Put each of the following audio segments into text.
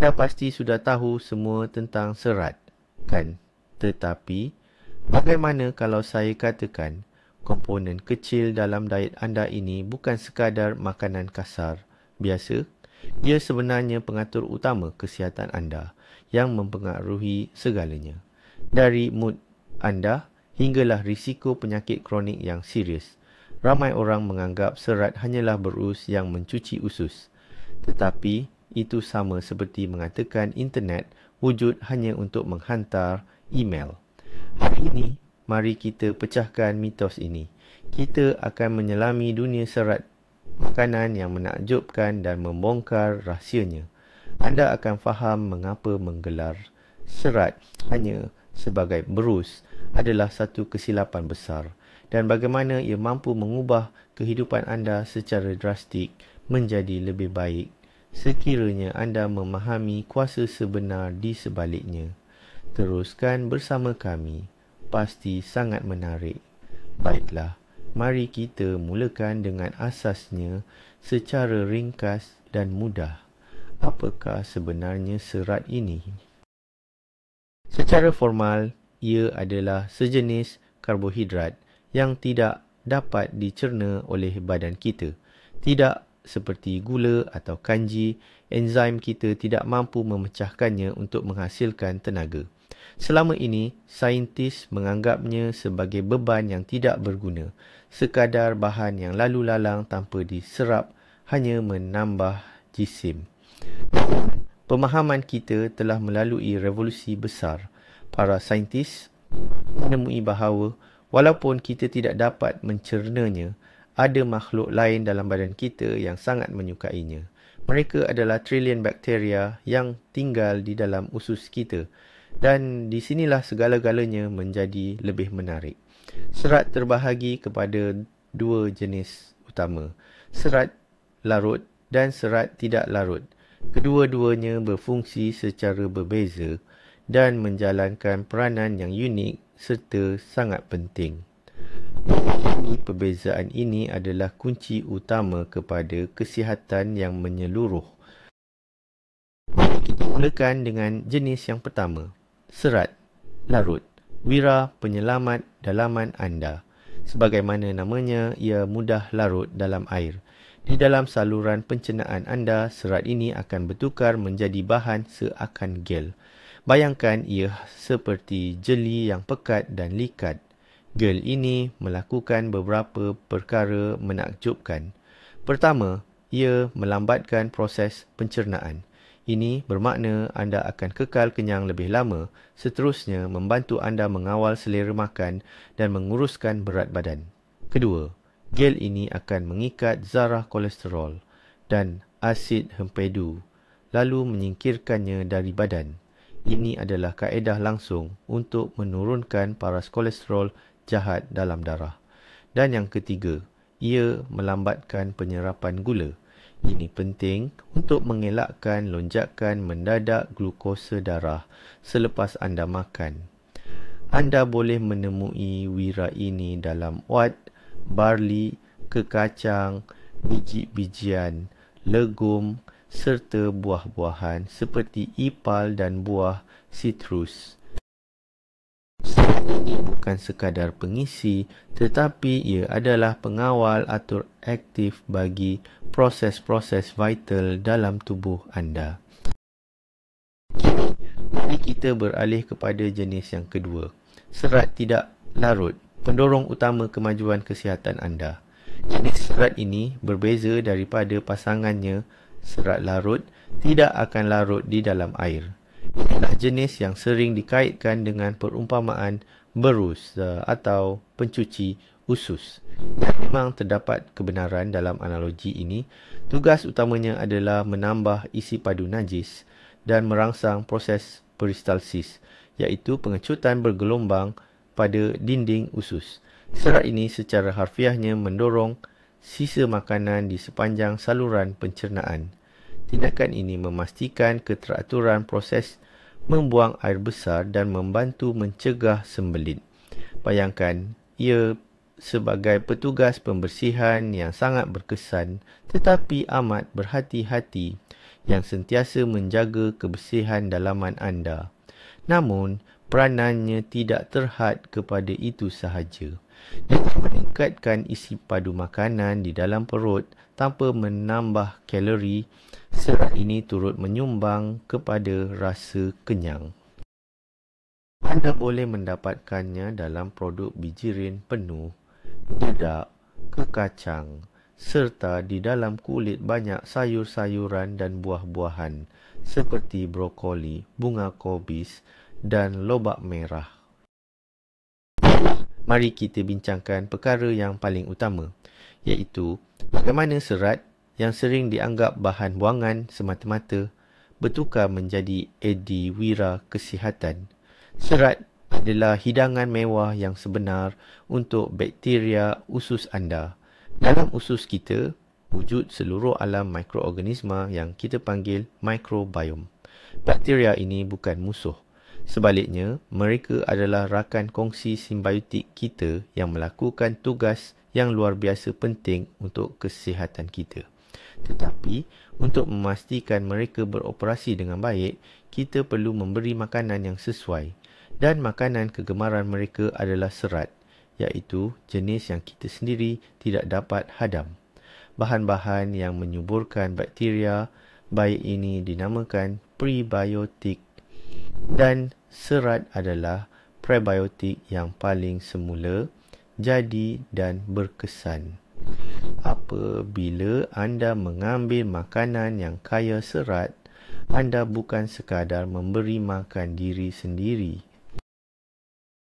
Anda pasti sudah tahu semua tentang serat, kan? Tetapi, bagaimana kalau saya katakan komponen kecil dalam diet anda ini bukan sekadar makanan kasar biasa? Ia sebenarnya pengatur utama kesihatan anda yang mempengaruhi segalanya. Dari mood anda hinggalah risiko penyakit kronik yang serius. Ramai orang menganggap serat hanyalah berus yang mencuci usus. Tetapi itu sama seperti mengatakan internet wujud hanya untuk menghantar email. Hari ini, mari kita pecahkan mitos ini. Kita akan menyelami dunia serat makanan yang menakjubkan dan membongkar rahsianya. Anda akan faham mengapa menggelar serat hanya sebagai berus adalah satu kesilapan besar dan bagaimana ia mampu mengubah kehidupan anda secara drastik menjadi lebih baik sekiranya anda memahami kuasa sebenar di sebaliknya. Teruskan bersama kami. Pasti sangat menarik. Baiklah, mari kita mulakan dengan asasnya secara ringkas dan mudah. Apakah sebenarnya serat ini? Secara formal, ia adalah sejenis karbohidrat yang tidak dapat dicerna oleh badan kita. Tidak seperti gula atau kanji, enzim kita tidak mampu memecahkannya untuk menghasilkan tenaga. Selama ini, saintis menganggapnya sebagai beban yang tidak berguna, sekadar bahan yang lalu lalang tanpa diserap hanya menambah jisim. Pemahaman kita telah melalui revolusi besar. Para saintis menemui bahawa walaupun kita tidak dapat mencernanya, ada makhluk lain dalam badan kita yang sangat menyukainya. Mereka adalah trilion bakteria yang tinggal di dalam usus kita. Dan di sinilah segala-galanya menjadi lebih menarik. Serat terbahagi kepada dua jenis utama, serat larut dan serat tidak larut. Kedua-duanya berfungsi secara berbeza dan menjalankan peranan yang unik serta sangat penting. Perbezaan ini adalah kunci utama kepada kesihatan yang menyeluruh. Kita mulakan dengan jenis yang pertama. Serat larut, wira penyelamat dalaman anda. Sebagaimana namanya, ia mudah larut dalam air. Di dalam saluran pencernaan anda, serat ini akan bertukar menjadi bahan seakan gel. Bayangkan ia seperti jeli yang pekat dan likat. Gel ini melakukan beberapa perkara menakjubkan. Pertama, ia melambatkan proses pencernaan. Ini bermakna anda akan kekal kenyang lebih lama, seterusnya membantu anda mengawal selera makan dan menguruskan berat badan. Kedua, gel ini akan mengikat zarah kolesterol dan asid hempedu, lalu menyingkirkannya dari badan. Ini adalah kaedah langsung untuk menurunkan paras kolesterol jahat dalam darah. Dan yang ketiga, ia melambatkan penyerapan gula. Ini penting untuk mengelakkan lonjakan mendadak glukosa darah selepas anda makan. Anda boleh menemui wira ini dalam oat, barli, kekacang, biji-bijian, legum serta buah-buahan seperti ipal dan buah sitrus. Ini bukan sekadar pengisi, tetapi ia adalah pengawal atau aktif bagi proses-proses vital dalam tubuh anda. Mari kita beralih kepada jenis yang kedua. Serat tidak larut, pendorong utama kemajuan kesihatan anda. Jenis serat ini berbeza daripada pasangannya. Serat larut tidak akan larut di dalam air. Inilah jenis yang sering dikaitkan dengan perumpamaan berus atau pencuci usus. Dan memang terdapat kebenaran dalam analogi ini. Tugas utamanya adalah menambah isi padu najis dan merangsang proses peristalsis, iaitu pengecutan bergelombang pada dinding usus. Serat ini secara harfiahnya mendorong sisa makanan di sepanjang saluran pencernaan. Tindakan ini memastikan keteraturan proses membuang air besar dan membantu mencegah sembelit. Bayangkan, ia sebagai petugas pembersihan yang sangat berkesan tetapi amat berhati-hati. yang sentiasa menjaga kebersihan dalaman anda. Namun, peranannya tidak terhad kepada itu sahaja. Dengan meningkatkan isi padu makanan di dalam perut tanpa menambah kalori, serat ini turut menyumbang kepada rasa kenyang. Anda boleh mendapatkannya dalam produk bijirin penuh, dedak, kekacang, serta di dalam kulit banyak sayur-sayuran dan buah-buahan seperti brokoli, bunga kobis dan lobak merah. Mari kita bincangkan perkara yang paling utama, iaitu bagaimana serat yang sering dianggap bahan buangan semata-mata bertukar menjadi adiwira kesihatan. Serat adalah hidangan mewah yang sebenar untuk bakteria usus anda. Dalam usus kita, wujud seluruh alam mikroorganisma yang kita panggil microbiome. Bakteria ini bukan musuh. Sebaliknya, mereka adalah rakan kongsi simbiotik kita yang melakukan tugas yang luar biasa penting untuk kesihatan kita. Tetapi, untuk memastikan mereka beroperasi dengan baik, kita perlu memberi makanan yang sesuai. Dan makanan kegemaran mereka adalah serat, iaitu jenis yang kita sendiri tidak dapat hadam. Bahan-bahan yang menyuburkan bakteria baik ini dinamakan prebiotik, dan serat adalah prebiotik yang paling semula, jadi dan berkesan. Apabila anda mengambil makanan yang kaya serat, anda bukan sekadar memberi makan diri sendiri.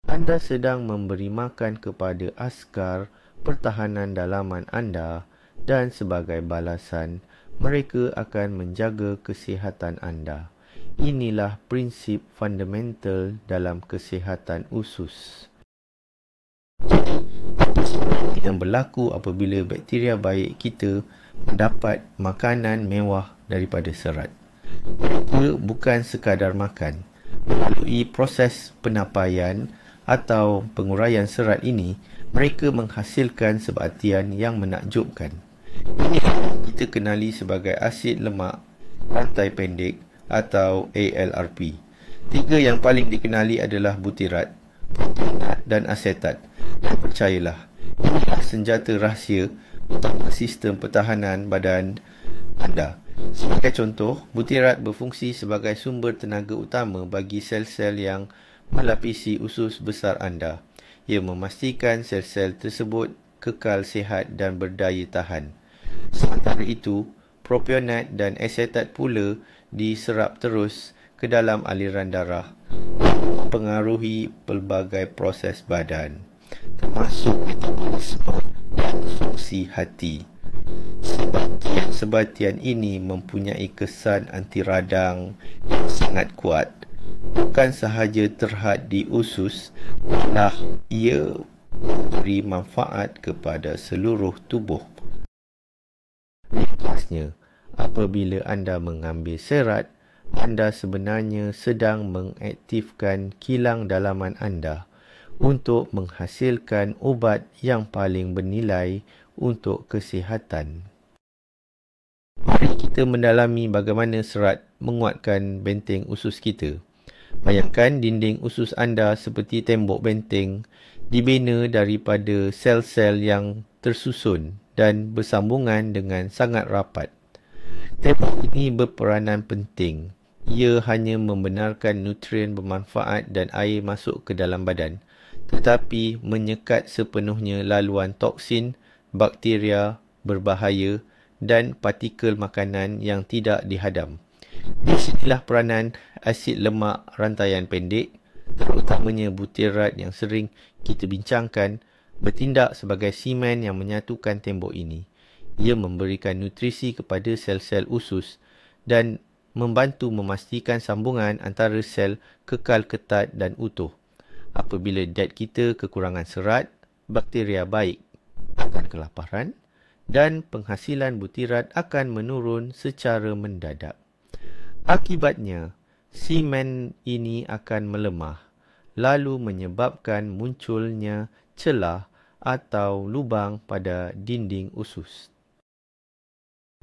Anda sedang memberi makan kepada askar pertahanan dalaman anda, dan sebagai balasan, mereka akan menjaga kesihatan anda. Inilah prinsip fundamental dalam kesihatan usus. Yang berlaku apabila bakteria baik kita mendapat makanan mewah daripada serat. Mereka bukan sekadar makan. Melalui proses penapaian atau penguraian serat ini, mereka menghasilkan sebatian yang menakjubkan. Ini kita kenali sebagai asid lemak rantai pendek atau ALRP. Tiga yang paling dikenali adalah butirat, proteinat dan asetat. Dan percayalah, inilah senjata rahsia utama sistem pertahanan badan anda. Sebagai contoh, butirat berfungsi sebagai sumber tenaga utama bagi sel-sel yang melapisi usus besar anda. Ia memastikan sel-sel tersebut kekal sihat dan berdaya tahan. Sementara itu, propionat dan asetat pula diserap terus ke dalam aliran darah, mempengaruhi pelbagai proses badan, termasuk metabolisme dan fungsi hati. Sebatian ini mempunyai kesan anti radang yang sangat kuat. Bukan sahaja terhad di usus, malah ia memberi manfaat kepada seluruh tubuh. Ringkasnya, apabila anda mengambil serat, anda sebenarnya sedang mengaktifkan kilang dalaman anda untuk menghasilkan ubat yang paling bernilai untuk kesihatan. Mari kita mendalami bagaimana serat menguatkan benteng usus kita. Bayangkan dinding usus anda seperti tembok benteng, dibina daripada sel-sel yang tersusun dan bersambungan dengan sangat rapat. Tembok ini berperanan penting. Ia hanya membenarkan nutrien bermanfaat dan air masuk ke dalam badan, tetapi menyekat sepenuhnya laluan toksin, bakteria berbahaya dan partikel makanan yang tidak dihadam. Di sinilah peranan asid lemak rantaian pendek, terutamanya butirat yang sering kita bincangkan, bertindak sebagai simen yang menyatukan tembok ini. Ia memberikan nutrisi kepada sel-sel usus dan membantu memastikan sambungan antara sel kekal ketat dan utuh. Apabila diet kita kekurangan serat, bakteria baik akan kelaparan dan penghasilan butirat akan menurun secara mendadak. Akibatnya, simen ini akan melemah, lalu menyebabkan munculnya celah atau lubang pada dinding usus.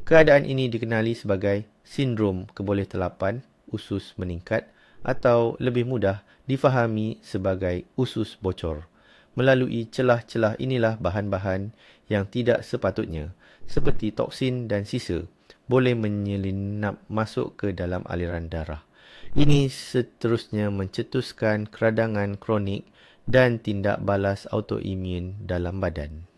Keadaan ini dikenali sebagai sindrom kebolehtelapan usus meningkat atau lebih mudah difahami sebagai usus bocor. Melalui celah-celah inilah bahan-bahan yang tidak sepatutnya seperti toksin dan sisa boleh menyelinap masuk ke dalam aliran darah. Ini seterusnya mencetuskan keradangan kronik dan tindak balas autoimun dalam badan.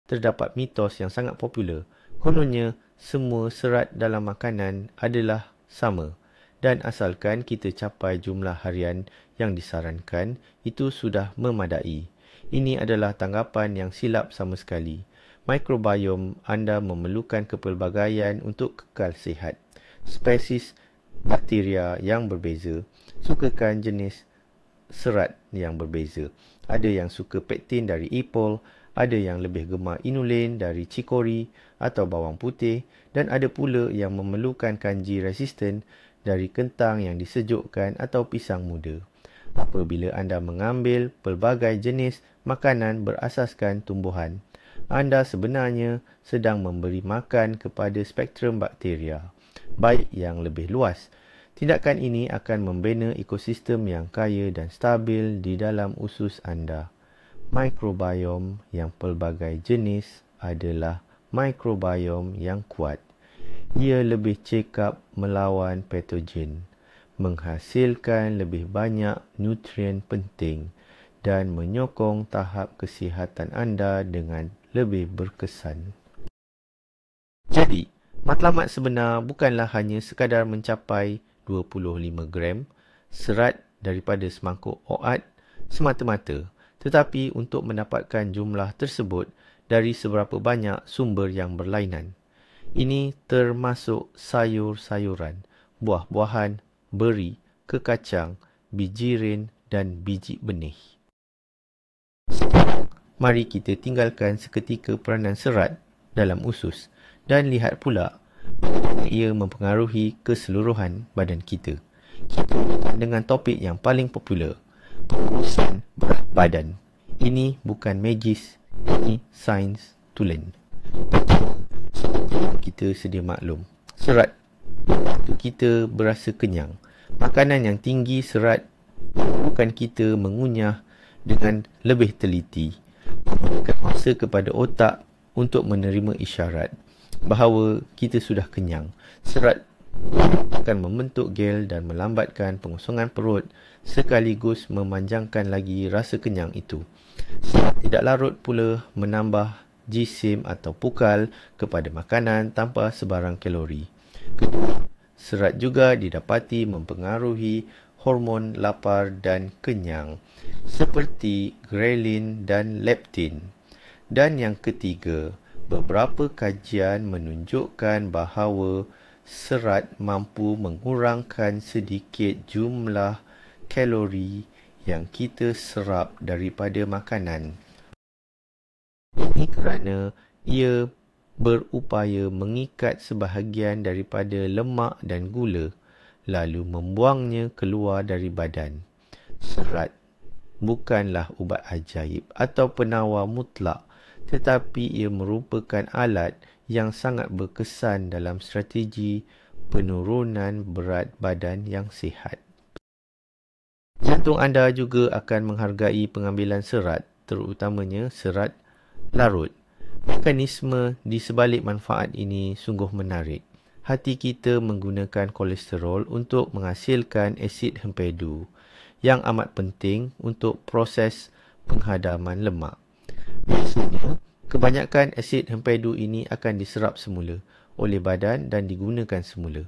Terdapat mitos yang sangat popular. Kononnya, semua serat dalam makanan adalah sama dan asalkan kita capai jumlah harian yang disarankan, itu sudah memadai. Ini adalah tanggapan yang silap sama sekali. Mikrobiom anda memerlukan kepelbagaian untuk kekal sihat. Spesies bakteria yang berbeza sukakan jenis serat yang berbeza. Ada yang suka pektin dari apple, ada yang lebih gemar inulin dari cikori atau bawang putih, dan ada pula yang memerlukan kanji resisten dari kentang yang disejukkan atau pisang muda. Apabila anda mengambil pelbagai jenis makanan berasaskan tumbuhan, anda sebenarnya sedang memberi makan kepada spektrum bakteria, baik yang lebih luas. Tindakan ini akan membina ekosistem yang kaya dan stabil di dalam usus anda. Mikrobiom yang pelbagai jenis adalah mikrobiom yang kuat. Ia lebih cekap melawan patogen, menghasilkan lebih banyak nutrien penting dan menyokong tahap kesihatan anda dengan lebih berkesan. Jadi, matlamat sebenar bukanlah hanya sekadar mencapai 25 gram serat daripada semangkuk oat semata-mata, tetapi untuk mendapatkan jumlah tersebut dari seberapa banyak sumber yang berlainan. Ini termasuk sayur-sayuran, buah-buahan, beri, kekacang, bijirin dan biji benih. Sekarang, mari kita tinggalkan seketika peranan serat dalam usus dan lihat pula ia mempengaruhi keseluruhan badan kita. Kita dengan topik yang paling popular, pengurusan berat badan. Ini bukan magis, ini sains tulen. Kita sedia maklum, serat waktu kita berasa kenyang. Makanan yang tinggi serat bukan kita mengunyah dengan lebih teliti, memberikan masa kepada otak untuk menerima isyarat bahawa kita sudah kenyang. Serat akan membentuk gel dan melambatkan pengosongan perut sekaligus memanjangkan lagi rasa kenyang itu. Serat tidak larut pula menambah jisim atau pukal kepada makanan tanpa sebarang kalori. Kedua, serat juga didapati mempengaruhi hormon lapar dan kenyang seperti ghrelin dan leptin. Dan yang ketiga, beberapa kajian menunjukkan bahawa serat mampu mengurangkan sedikit jumlah kalori yang kita serap daripada makanan. Ini kerana ia berupaya mengikat sebahagian daripada lemak dan gula, lalu membuangnya keluar dari badan. Serat bukanlah ubat ajaib atau penawar mutlak, tetapi ia merupakan alat yang sangat berkesan dalam strategi penurunan berat badan yang sihat. Jantung anda juga akan menghargai pengambilan serat, terutamanya serat larut. Mekanisme di sebalik manfaat ini sungguh menarik. Hati kita menggunakan kolesterol untuk menghasilkan asid hempedu yang amat penting untuk proses penghadaman lemak. Biasanya, kebanyakan asid hempedu ini akan diserap semula oleh badan dan digunakan semula.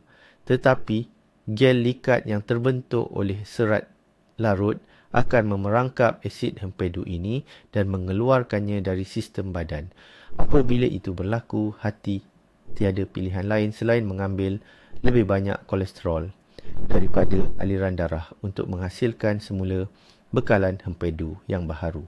Tetapi, gel likat yang terbentuk oleh serat larut akan memerangkap asid hempedu ini dan mengeluarkannya dari sistem badan. Apabila itu berlaku, hati tiada pilihan lain selain mengambil lebih banyak kolesterol daripada aliran darah untuk menghasilkan semula bekalan hempedu yang baharu.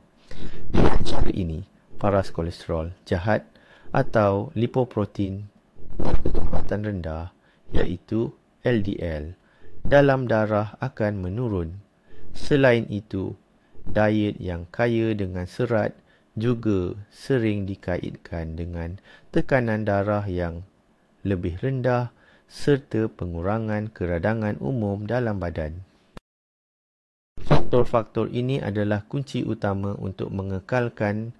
Dengan cara ini, paras kolesterol jahat atau lipoprotein berketumbatan rendah, iaitu LDL, dalam darah akan menurun. Selain itu, diet yang kaya dengan serat juga sering dikaitkan dengan tekanan darah yang lebih rendah serta pengurangan keradangan umum dalam badan. Faktor-faktor ini adalah kunci utama untuk mengekalkan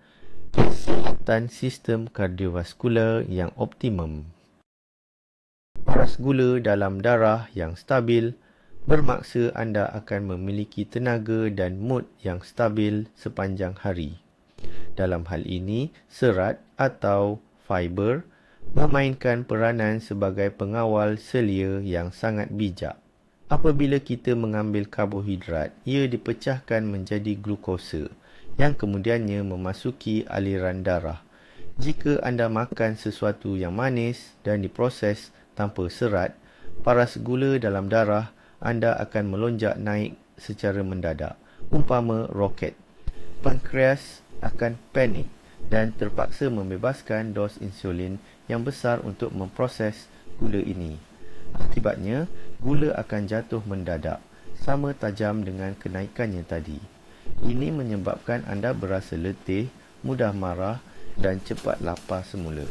kesihatan sistem kardiovaskular yang optimum. Paras gula dalam darah yang stabil bermaksa anda akan memiliki tenaga dan mood yang stabil sepanjang hari. Dalam hal ini, serat atau fiber memainkan peranan sebagai pengawal selia yang sangat bijak. Apabila kita mengambil karbohidrat, ia dipecahkan menjadi glukosa yang kemudiannya memasuki aliran darah. Jika anda makan sesuatu yang manis dan diproses tanpa serat, paras gula dalam darah anda akan melonjak naik secara mendadak, umpama roket. Pankreas akan panik dan terpaksa membebaskan dos insulin yang besar untuk memproses gula ini. Akibatnya, gula akan jatuh mendadak, sama tajam dengan kenaikannya tadi. Ini menyebabkan anda berasa letih, mudah marah dan cepat lapar semula.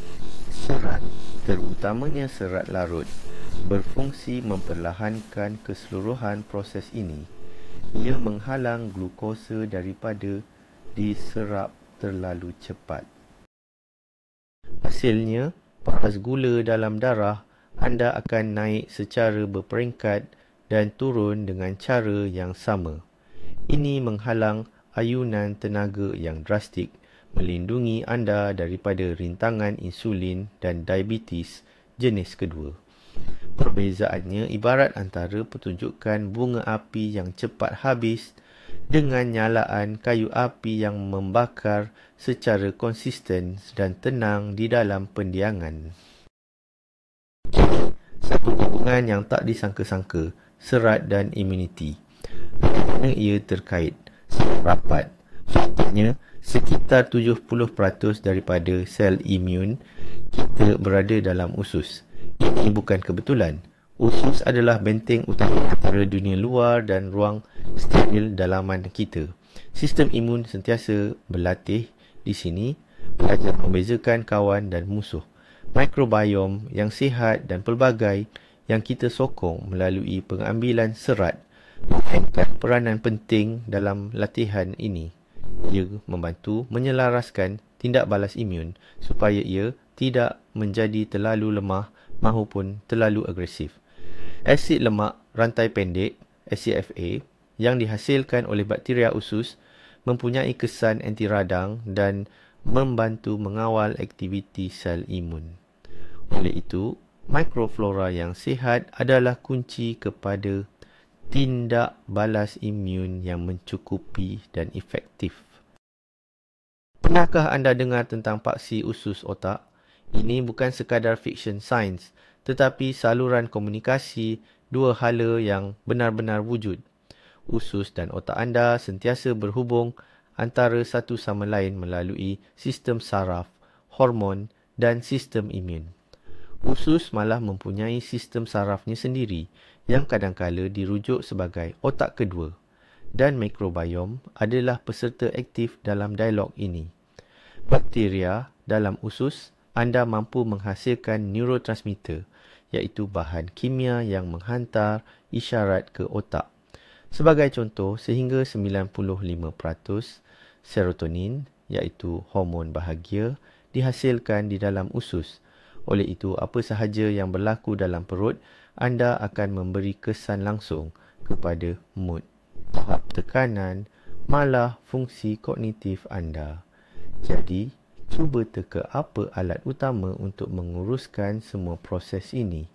Serat, terutamanya serat larut, berfungsi memperlahankan keseluruhan proses ini. Ia menghalang glukosa daripada diserap terlalu cepat. Hasilnya, paras gula dalam darah anda akan naik secara berperingkat dan turun dengan cara yang sama. Ini menghalang ayunan tenaga yang drastik, melindungi anda daripada rintangan insulin dan diabetes jenis kedua. Perbezaannya ibarat antara pertunjukan bunga api yang cepat habis dengan nyalaan kayu api yang membakar secara konsisten dan tenang di dalam pendiangan. Satu hubungan yang tak disangka-sangka, serat dan imuniti. Bagaimana ia terkait? Rapat. Faktanya, sekitar 70% daripada sel imun kita berada dalam usus. Ini bukan kebetulan. Usus adalah benteng utama antara dunia luar dan ruang steril dalaman kita. Sistem imun sentiasa berlatih di sini, belajar membezakan kawan dan musuh. Mikrobiom yang sihat dan pelbagai yang kita sokong melalui pengambilan serat memainkan peranan penting dalam latihan ini. Ia membantu menyelaraskan tindak balas imun supaya ia tidak menjadi terlalu lemah maupun terlalu agresif. Asid lemak rantai pendek, ACFA, yang dihasilkan oleh bakteria usus mempunyai kesan anti radang dan membantu mengawal aktiviti sel imun. Oleh itu, mikroflora yang sihat adalah kunci kepada tindak balas imun yang mencukupi dan efektif. Pernahkah anda dengar tentang paksi usus otak? Ini bukan sekadar fiksyen sains, tetapi saluran komunikasi dua hala yang benar-benar wujud. Usus dan otak anda sentiasa berhubung antara satu sama lain melalui sistem saraf, hormon dan sistem imun. Usus malah mempunyai sistem sarafnya sendiri yang kadangkala dirujuk sebagai otak kedua, dan mikrobiom adalah peserta aktif dalam dialog ini. Bakteria dalam usus anda mampu menghasilkan neurotransmitter, iaitu bahan kimia yang menghantar isyarat ke otak. Sebagai contoh, sehingga 95% serotonin, iaitu hormon bahagia, dihasilkan di dalam usus. Oleh itu, apa sahaja yang berlaku dalam perut, anda akan memberi kesan langsung kepada mood, tahap tekanan, malah fungsi kognitif anda. Jadi, cuba teka apa alat utama untuk menguruskan semua proses ini.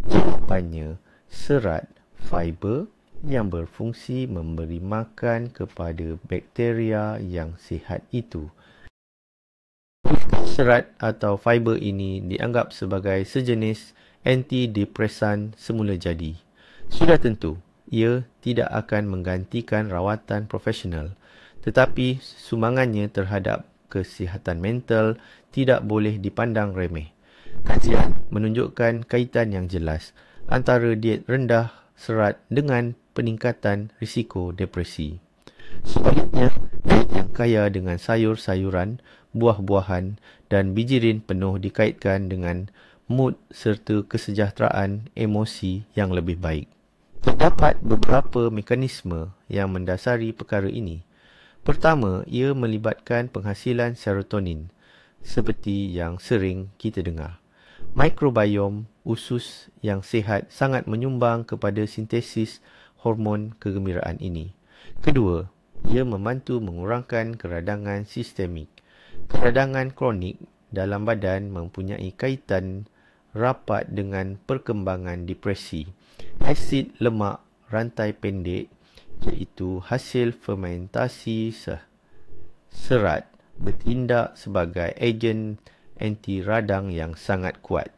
Jawapannya, serat, fiber yang berfungsi memberi makan kepada bakteria yang sihat itu. Serat atau fiber ini dianggap sebagai sejenis antidepresan semula jadi. Sudah tentu, ia tidak akan menggantikan rawatan profesional, tetapi sumbangannya terhadap kesihatan mental tidak boleh dipandang remeh. Kajian menunjukkan kaitan yang jelas antara diet rendah serat dengan peningkatan risiko depresi. Sebaliknya, diet yang kaya dengan sayur-sayuran, buah-buahan dan bijirin penuh dikaitkan dengan mood serta kesejahteraan emosi yang lebih baik. Terdapat beberapa mekanisme yang mendasari perkara ini. Pertama, ia melibatkan penghasilan serotonin, seperti yang sering kita dengar. Mikrobiom usus yang sihat sangat menyumbang kepada sintesis hormon kegembiraan ini. Kedua, ia membantu mengurangkan keradangan sistemik. Keradangan kronik dalam badan mempunyai kaitan rapat dengan perkembangan depresi. Asid lemak rantai pendek, iaitu hasil fermentasi serat, bertindak sebagai ejen anti radang yang sangat kuat.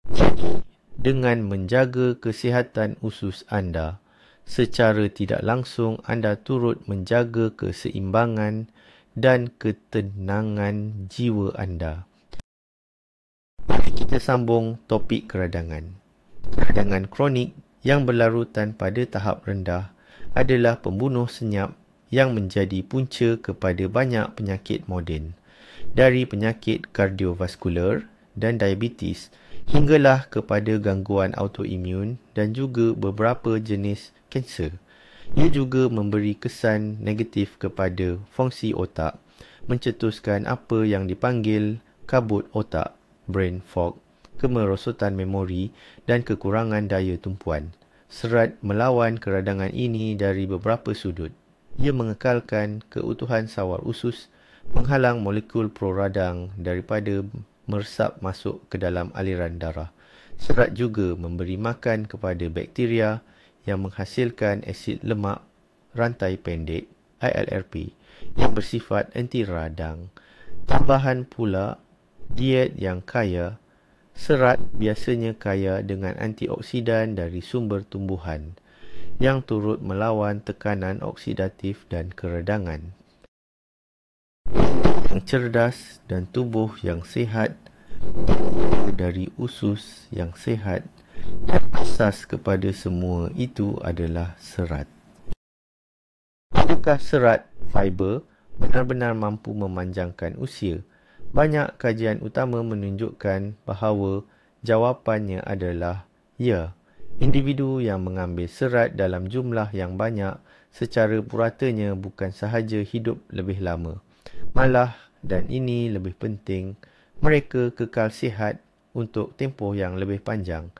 Jadi, dengan menjaga kesihatan usus anda, secara tidak langsung anda turut menjaga keseimbangan dan ketenangan jiwa anda. Mari kita sambung topik keradangan. Keradangan kronik yang berlarutan pada tahap rendah adalah pembunuh senyap yang menjadi punca kepada banyak penyakit moden. Dari penyakit kardiovaskular dan diabetes hinggalah kepada gangguan autoimun dan juga beberapa jenis kanser. Ia juga memberi kesan negatif kepada fungsi otak, mencetuskan apa yang dipanggil kabut otak, brain fog, kemerosotan memori dan kekurangan daya tumpuan. Serat melawan keradangan ini dari beberapa sudut. Ia mengekalkan keutuhan sawar usus, menghalang molekul proradang daripada meresap masuk ke dalam aliran darah. Serat juga memberi makan kepada bakteria yang menghasilkan asid lemak rantai pendek ILRP yang bersifat anti radang. Tambahan pula, diet yang kaya serat biasanya kaya dengan antioksidan dari sumber tumbuhan yang turut melawan tekanan oksidatif dan keradangan. Yang cerdas dan tubuh yang sihat dari usus yang sihat, dan asas kepada semua itu adalah serat. Adakah serat fiber benar-benar mampu memanjangkan usia? Banyak kajian utama menunjukkan bahawa jawapannya adalah ya. Individu yang mengambil serat dalam jumlah yang banyak secara puratanya bukan sahaja hidup lebih lama, malah, dan ini lebih penting, mereka kekal sihat untuk tempoh yang lebih panjang.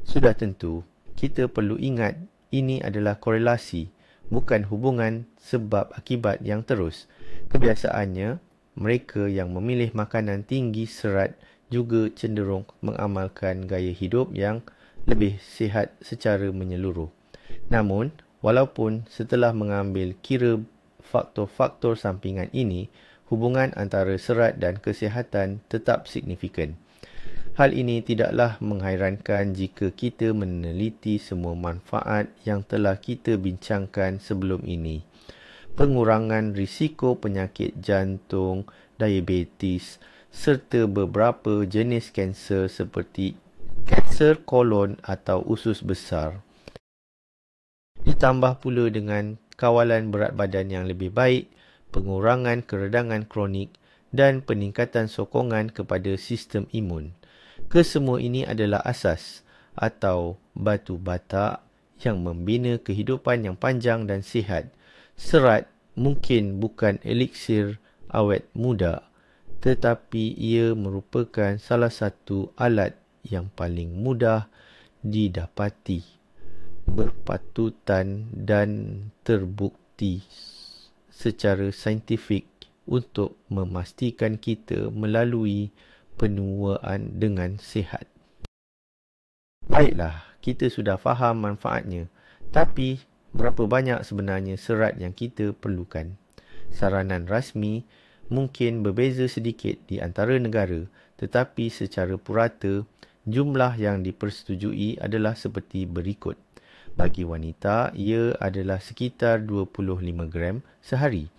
Sudah tentu, kita perlu ingat ini adalah korelasi, bukan hubungan sebab akibat yang terus. Kebiasaannya, mereka yang memilih makanan tinggi serat juga cenderung mengamalkan gaya hidup yang lebih sihat secara menyeluruh. Namun, walaupun setelah mengambil kira faktor-faktor sampingan ini, hubungan antara serat dan kesihatan tetap signifikan. Hal ini tidaklah menghairankan jika kita meneliti semua manfaat yang telah kita bincangkan sebelum ini. Pengurangan risiko penyakit jantung, diabetes, serta beberapa jenis kanser seperti kanser kolon atau usus besar. Ditambah pula dengan kawalan berat badan yang lebih baik, pengurangan keradangan kronik dan peningkatan sokongan kepada sistem imun. Kesemua ini adalah asas atau batu bata yang membina kehidupan yang panjang dan sihat. Serat mungkin bukan eliksir awet muda, tetapi ia merupakan salah satu alat yang paling mudah didapati, berpatutan dan terbukti secara saintifik untuk memastikan kita melalui penuaan dengan sihat. Baiklah, kita sudah faham manfaatnya, tapi berapa banyak sebenarnya serat yang kita perlukan? Saranan rasmi mungkin berbeza sedikit di antara negara, tetapi secara purata, jumlah yang dipersetujui adalah seperti berikut. Bagi wanita, ia adalah sekitar 25 gram sehari.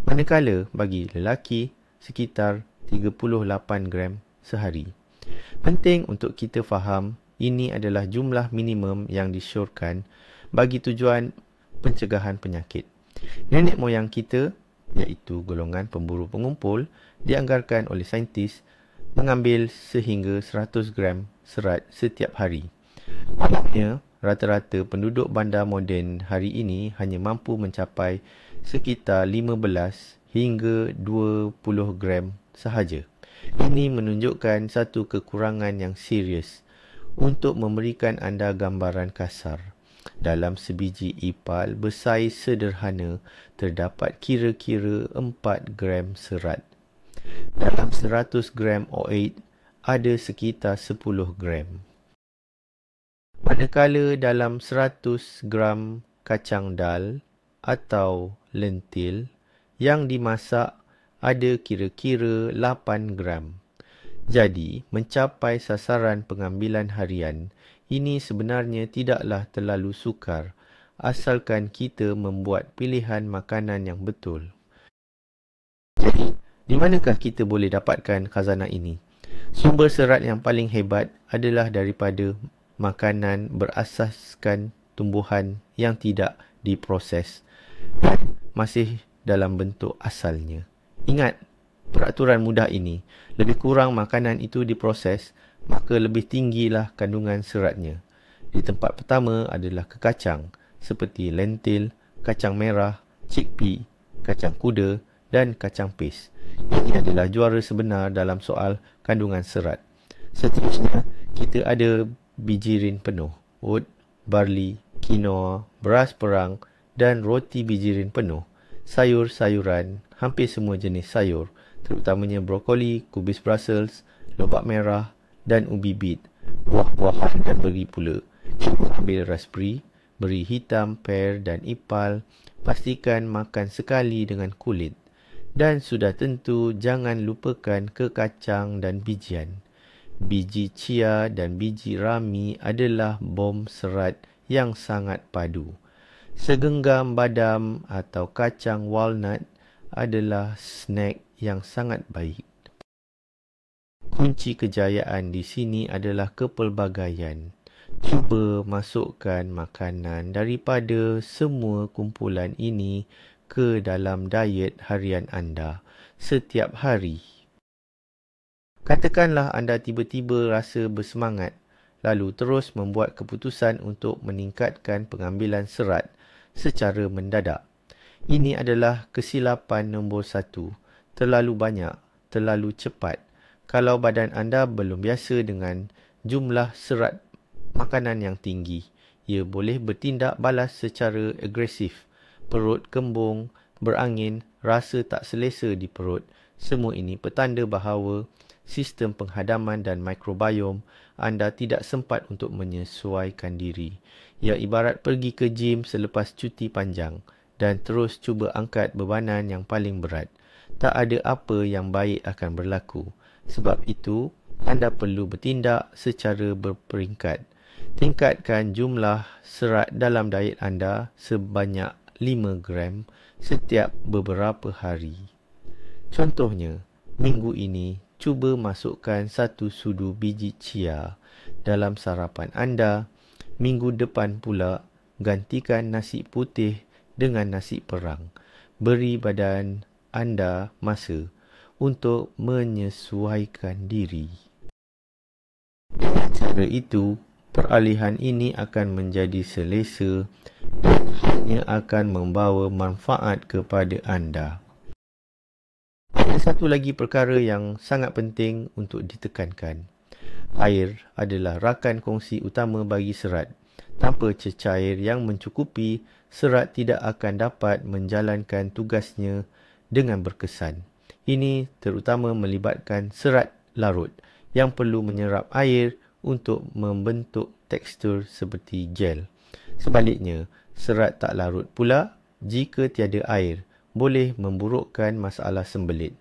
Manakala bagi lelaki, sekitar 38 gram sehari. Penting untuk kita faham, ini adalah jumlah minimum yang disyorkan bagi tujuan pencegahan penyakit. Nenek moyang kita, iaitu golongan pemburu pengumpul, dianggarkan oleh saintis mengambil sehingga 100 gram serat setiap hari. Maksudnya, rata-rata penduduk bandar moden hari ini hanya mampu mencapai sekitar 15 hingga 20 gram sahaja. Ini menunjukkan satu kekurangan yang serius. Untuk memberikan anda gambaran kasar, dalam sebiji ipal bersaiz sederhana terdapat kira-kira 4 gram serat. Dalam 100 gram OH ada sekitar 10 gram. Manakala dalam 100 gram kacang dal atau lentil yang dimasak ada kira-kira 8 gram. Jadi, mencapai sasaran pengambilan harian ini sebenarnya tidaklah terlalu sukar asalkan kita membuat pilihan makanan yang betul. Jadi, di manakah kita boleh dapatkan khazanah ini? Sumber serat yang paling hebat adalah daripada makanan berasaskan tumbuhan yang tidak diproses dan masih dalam bentuk asalnya. Ingat, peraturan mudah ini, lebih kurang makanan itu diproses, maka lebih tinggilah kandungan seratnya. Di tempat pertama adalah kekacang, seperti lentil, kacang merah, chickpea, kacang kuda dan kacang pis. Ini adalah juara sebenar dalam soal kandungan serat. Seterusnya, kita ada bijirin penuh, oat, barley, quinoa, beras perang dan roti bijirin penuh, sayur-sayuran, hampir semua jenis sayur, terutamanya brokoli, kubis Brussels, lobak merah dan ubi bit, buah-buahan dan beri pula. Cuba ambil raspberry, beri hitam, pear dan ipal. Pastikan makan sekali dengan kulit. Dan sudah tentu jangan lupakan kekacang dan bijian. Biji chia dan biji rami adalah bom serat yang sangat padu. Segenggam badam atau kacang walnut adalah snack yang sangat baik. Kunci kejayaan di sini adalah kepelbagaian. Cuba masukkan makanan daripada semua kumpulan ini ke dalam diet harian anda setiap hari. Katakanlah anda tiba-tiba rasa bersemangat, lalu terus membuat keputusan untuk meningkatkan pengambilan serat secara mendadak. Ini adalah kesilapan nombor 1. Terlalu banyak, terlalu cepat. Kalau badan anda belum biasa dengan jumlah serat makanan yang tinggi, ia boleh bertindak balas secara agresif. Perut kembung, berangin, rasa tak selesa di perut. Semua ini petanda bahawa sistem penghadaman dan mikrobiom anda tidak sempat untuk menyesuaikan diri. Ia ibarat pergi ke gym selepas cuti panjang dan terus cuba angkat bebanan yang paling berat. Tak ada apa yang baik akan berlaku. Sebab itu, anda perlu bertindak secara berperingkat. Tingkatkan jumlah serat dalam diet anda sebanyak 5 gram setiap beberapa hari. Contohnya, minggu ini, cuba masukkan 1 sudu biji chia dalam sarapan anda. Minggu depan pula, gantikan nasi putih dengan nasi perang. Beri badan anda masa untuk menyesuaikan diri. Dengan cara itu, peralihan ini akan menjadi selesa dan hanya akan membawa manfaat kepada anda. Ada satu lagi perkara yang sangat penting untuk ditekankan. Air adalah rakan kongsi utama bagi serat. Tanpa cecair yang mencukupi, serat tidak akan dapat menjalankan tugasnya dengan berkesan. Ini terutama melibatkan serat larut yang perlu menyerap air untuk membentuk tekstur seperti gel. Sebaliknya, serat tak larut pula jika tiada air boleh memburukkan masalah sembelit.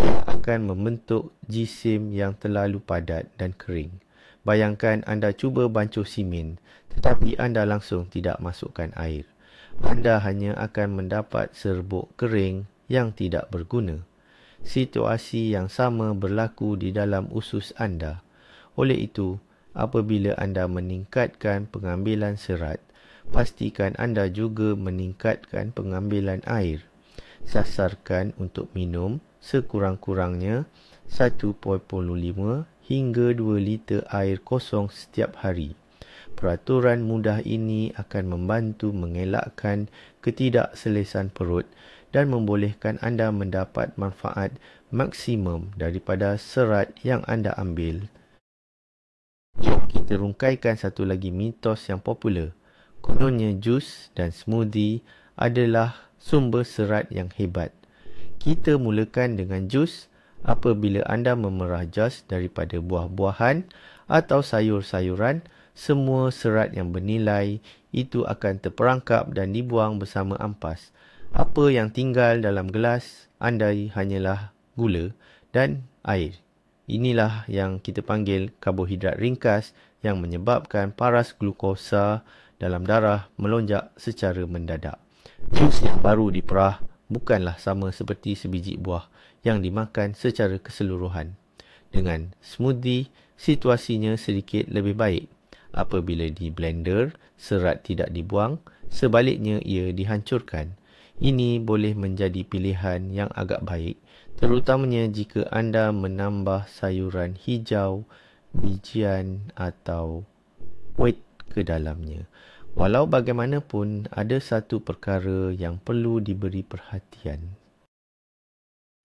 Ia akan membentuk jisim yang terlalu padat dan kering. Bayangkan anda cuba bancuh simen tetapi anda langsung tidak masukkan air. Anda hanya akan mendapat serbuk kering yang tidak berguna. Situasi yang sama berlaku di dalam usus anda. Oleh itu, apabila anda meningkatkan pengambilan serat, pastikan anda juga meningkatkan pengambilan air. Sasarkan untuk minum sekurang-kurangnya 1.5 hingga 2 liter air kosong setiap hari. Peraturan mudah ini akan membantu mengelakkan ketidakselesan perut dan membolehkan anda mendapat manfaat maksimum daripada serat yang anda ambil. Kita rungkaikan satu lagi mitos yang popular. Kononnya jus dan smoothie adalah sumber serat yang hebat. Kita mulakan dengan jus apabila anda memerah jas daripada buah-buahan atau sayur-sayuran. Semua serat yang bernilai itu akan terperangkap dan dibuang bersama ampas. Apa yang tinggal dalam gelas anda hanyalah gula dan air. Inilah yang kita panggil karbohidrat ringkas yang menyebabkan paras glukosa dalam darah melonjak secara mendadak. Jus yang baru diperah bukanlah sama seperti sebiji buah yang dimakan secara keseluruhan. Dengan smoothie, situasinya sedikit lebih baik. Apabila di blender, serat tidak dibuang, sebaliknya ia dihancurkan. Ini boleh menjadi pilihan yang agak baik, terutamanya jika anda menambah sayuran hijau, bijian atau wheat ke dalamnya. Walau bagaimanapun, ada satu perkara yang perlu diberi perhatian.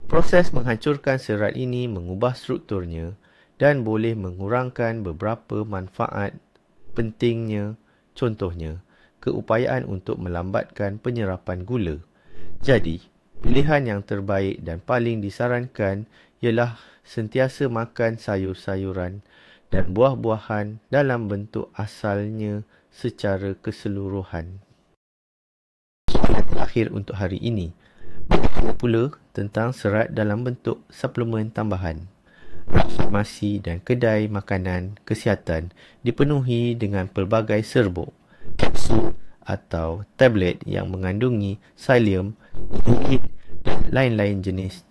Proses menghancurkan serat ini mengubah strukturnya dan boleh mengurangkan beberapa manfaat pentingnya, contohnya, keupayaan untuk melambatkan penyerapan gula. Jadi, pilihan yang terbaik dan paling disarankan ialah sentiasa makan sayur-sayuran dan buah-buahan dalam bentuk asalnya secara keseluruhan. Soalan terakhir untuk hari ini. Bagaimana pula tentang serat dalam bentuk suplemen tambahan? Farmasi dan kedai makanan kesihatan dipenuhi dengan pelbagai serbuk, kapsul atau tablet yang mengandungi psyllium, fluid dan lain-lain jenis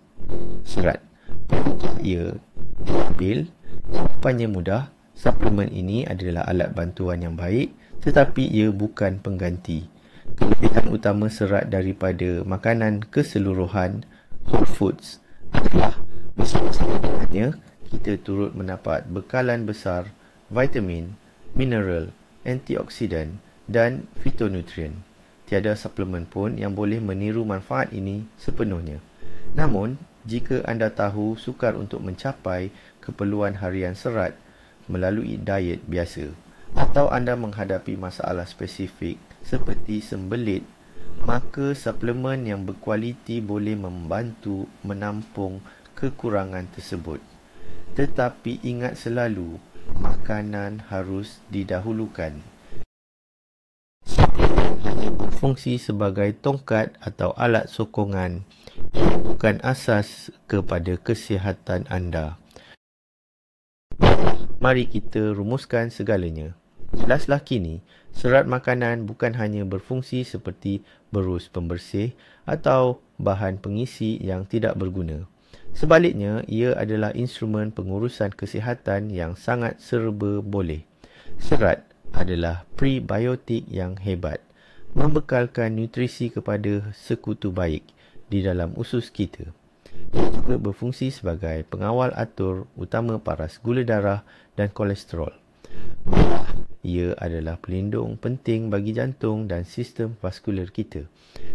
serat. Perlukah ia diambil? Jawapannya mudah. Suplemen ini adalah alat bantuan yang baik, tetapi ia bukan pengganti. Kelebihan utama serat daripada makanan keseluruhan whole foods adalah bersama-sama dengannya, kita turut mendapat bekalan besar vitamin, mineral, antioksidan dan fitonutrien. Tiada suplemen pun yang boleh meniru manfaat ini sepenuhnya. Namun, jika anda tahu sukar untuk mencapai keperluan harian serat melalui diet biasa, atau anda menghadapi masalah spesifik seperti sembelit, maka suplemen yang berkualiti boleh membantu menampung kekurangan tersebut. Tetapi ingat selalu, makanan harus didahulukan. Suplemen hanya berfungsi sebagai tongkat atau alat sokongan, bukan asas kepada kesihatan anda. Mari kita rumuskan segalanya. Jelaslah kini, serat makanan bukan hanya berfungsi seperti berus pembersih atau bahan pengisi yang tidak berguna. Sebaliknya, ia adalah instrumen pengurusan kesihatan yang sangat serba boleh. Serat adalah prebiotik yang hebat, membekalkan nutrisi kepada sekutu baik di dalam usus kita. Ia juga berfungsi sebagai pengawal atur utama paras gula darah dan kolesterol. Ia adalah pelindung penting bagi jantung dan sistem vaskular kita.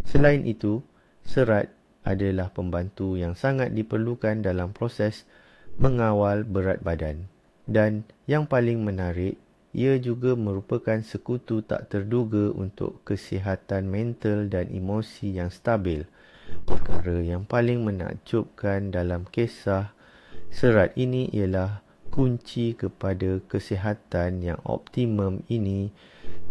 Selain itu, serat adalah pembantu yang sangat diperlukan dalam proses mengawal berat badan. Dan yang paling menarik, ia juga merupakan sekutu tak terduga untuk kesihatan mental dan emosi yang stabil. Perkara yang paling menakjubkan dalam kisah serat ini ialah kunci kepada kesihatan yang optimum ini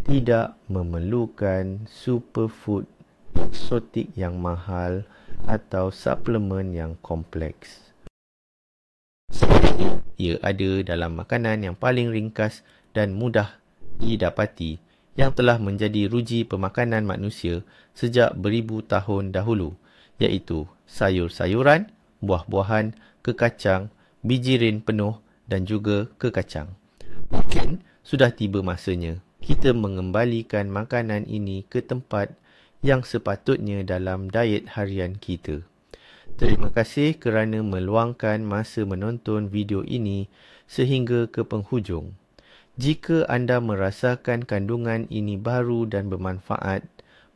tidak memerlukan superfood eksotik yang mahal atau suplemen yang kompleks. Sebenarnya, ia ada dalam makanan yang paling ringkas dan mudah didapati yang telah menjadi ruji pemakanan manusia sejak beribu tahun dahulu, iaitu sayur-sayuran, buah-buahan, kekacang, bijirin penuh dan juga kekacang. Mungkin sudah tiba masanya kita mengembalikan makanan ini ke tempat yang sepatutnya dalam diet harian kita. Terima kasih kerana meluangkan masa menonton video ini sehingga ke penghujung. Jika anda merasakan kandungan ini baru dan bermanfaat,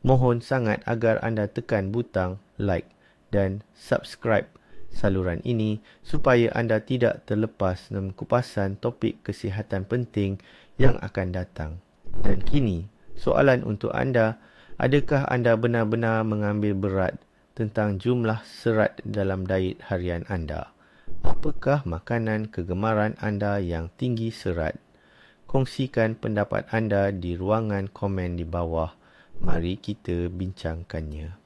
mohon sangat agar anda tekan butang like dan subscribe saluran ini supaya anda tidak terlepas dalam kupasan topik kesihatan penting yang akan datang. Dan kini, soalan untuk anda, adakah anda benar-benar mengambil berat tentang jumlah serat dalam diet harian anda? Apakah makanan kegemaran anda yang tinggi serat? Kongsikan pendapat anda di ruangan komen di bawah. Mari kita bincangkannya.